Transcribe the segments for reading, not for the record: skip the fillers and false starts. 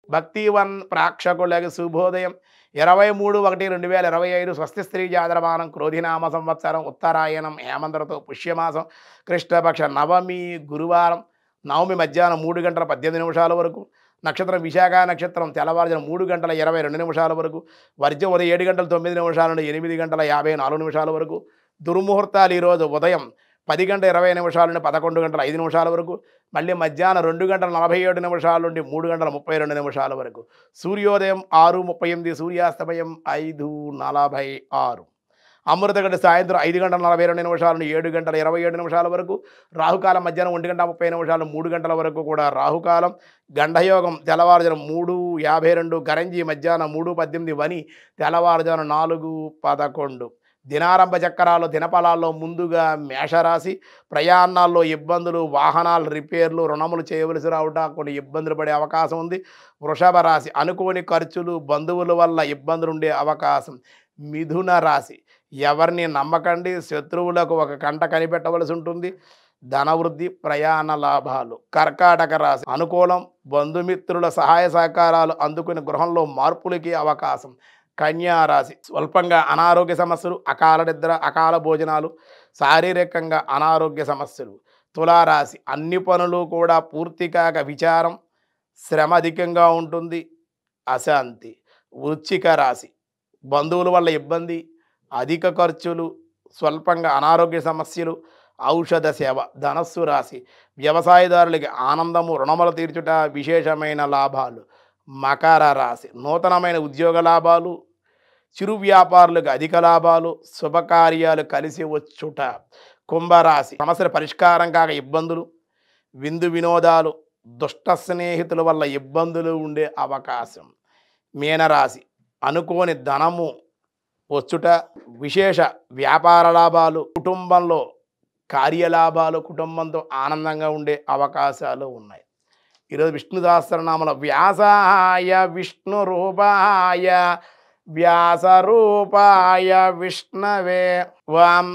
భక్తివన్ ప్రేక్షకులకి శుభోదయం 23/1/2025 స్వస్తి స్త్రీ జాతరమానం క్రోధినామ సంవత్సరం ఉత్తరాయణం హేమంత ఋతువు పుష్యమాసం కృష్ణపక్ష నవమి గురువారం నవమి మధ్యాహ్నం 3 గంటల 18 నిమిషాల వరకు నక్షత్రం విశాఖ నక్షత్రం తెల్లవారుజామున 3 గంటల 22 నిమిషాల వరకు వర్జ్యం ఉదయం 7 గంటల 9 నిమిషాల నుండి 8 గంటల 54 నిమిషాల వరకు దుర్ముహూర్తాలు ఈరోజు ఉదయం 10 గంటల 20 నిమిషాల నుండి 11 గంటల 5 నిమిషాల వరకు మళ్ళీ మధ్యాహ్నం 2 గంటల 47 నిమిషాల నుండి 3 గంటల 32 నిమిషాల వరకు సూర్యోదయం 6:38 సూర్యాస్తమయం 5:46 అమృతగడ్డ సాయంత్రం 5 గంటల 42 నిమిషాల నుండి 7 గంటల 27 నిమిషాల వరకు రాహుకాలం మధ్యాహ్నం 1 గంట 30 నిమిషాలు 3 గంటల వరకు కూడా రాహుకాలం గండయోగం తెల్లవారుజామున 3:52 గరంజి మధ్యాహ్నం 3:18 వని తెల్లవారుజామున 4:11 దినారంభ చక్రాలు దినఫలాల్లో ముందుగా మేషరాశి ప్రయాణాల్లో ఇబ్బందులు వాహనాల రిపేర్లు రుణములు చేయవలసి రావట కొన్ని ఇబ్బందులు పడే అవకాశం ఉంది వృషభ రాశి అనుకోని ఖర్చులు బంధువుల వల్ల ఇబ్బందులు ఉండే అవకాశం మిథున రాశి ఎవరిని నమ్మకండి శత్రువులకు ఒక కంట కనిపెట్టవలసి ఉంటుంది ధనవృద్ధి ప్రయాణ లాభాలు కర్కాటక రాశి అనుకూలం బంధుమిత్రుల సహాయ సహకారాలు అందుకుని గృహంలో మార్పులకి అవకాశం కన్యా రాశి స్వల్పంగా అనారోగ్య సమస్యలు అకాల నిద్ర అకాల భోజనాలు శారీరకంగా అనారోగ్య సమస్యలు తులారాశి అన్ని పనులు కూడా పూర్తి కాక విచారం శ్రమ అధికంగా ఉంటుంది అశాంతి వృశ్చిక రాశి బంధువుల వల్ల ఇబ్బంది అధిక ఖర్చులు స్వల్పంగా అనారోగ్య సమస్యలు ఔషధ సేవ ధనస్సు రాశి వ్యవసాయదారులకి ఆనందము రుణములు తీర్చుట విశేషమైన లాభాలు మకర రాశి నూతనమైన ఉద్యోగ లాభాలు చిరు వ్యాపారులకు అధిక లాభాలు శుభకార్యాలు కలిసి వచ్చుట కుంభరాశి సమస్యల పరిష్కారం కాక ఇబ్బందులు విందు వినోదాలు దుష్ట స్నేహితుల వల్ల ఇబ్బందులు ఉండే అవకాశం మీనరాశి అనుకోని ధనము వచ్చుట విశేష వ్యాపార లాభాలు కుటుంబంలో కార్యలాభాలు కుటుంబంతో ఆనందంగా ఉండే అవకాశాలు ఉన్నాయి ఈరోజు విష్ణు సహస్రనామల వ్యాసాయ విష్ణు రూపాయ వ్యాస రూపాయ విష్ణవే వాం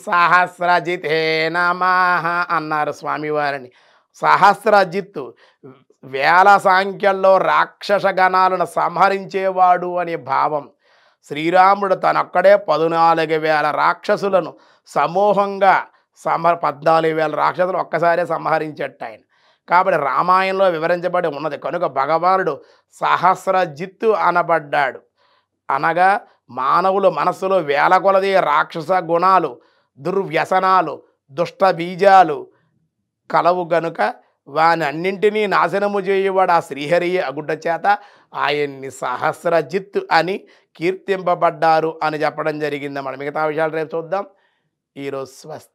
సహస్రజితే నమః అన్నారు స్వామివారిని సహస్రజిత్తు వేల సంఖ్యల్లో రాక్షస గణాలను సంహరించేవాడు అనే భావం శ్రీరాముడు తనొక్కడే 14,000 రాక్షసులను సమూహంగా 14,000 రాక్షసులు ఒక్కసారే సంహరించట ఆయన కాబట్టి రామాయణంలో వివరించబడి ఉన్నది కనుక భగవానుడు సహస్రజిత్తు అనబడ్డాడు అనగా మానవుల మనస్సులో వేల కొలది రాక్షస గుణాలు దుర్వ్యసనాలు దుష్ట బీజాలు కలవు గనుక వాని అన్నింటినీ నాశనము చేయవాడు ఆ శ్రీహరి అగుడ్డ చేత ఆయన్ని సహస్రజిత్తు అని కీర్తింపబడ్డారు అని చెప్పడం జరిగింది. మనం మిగతా విషయాలు రేపు చూద్దాం. ఈరోజు స్వస్తి.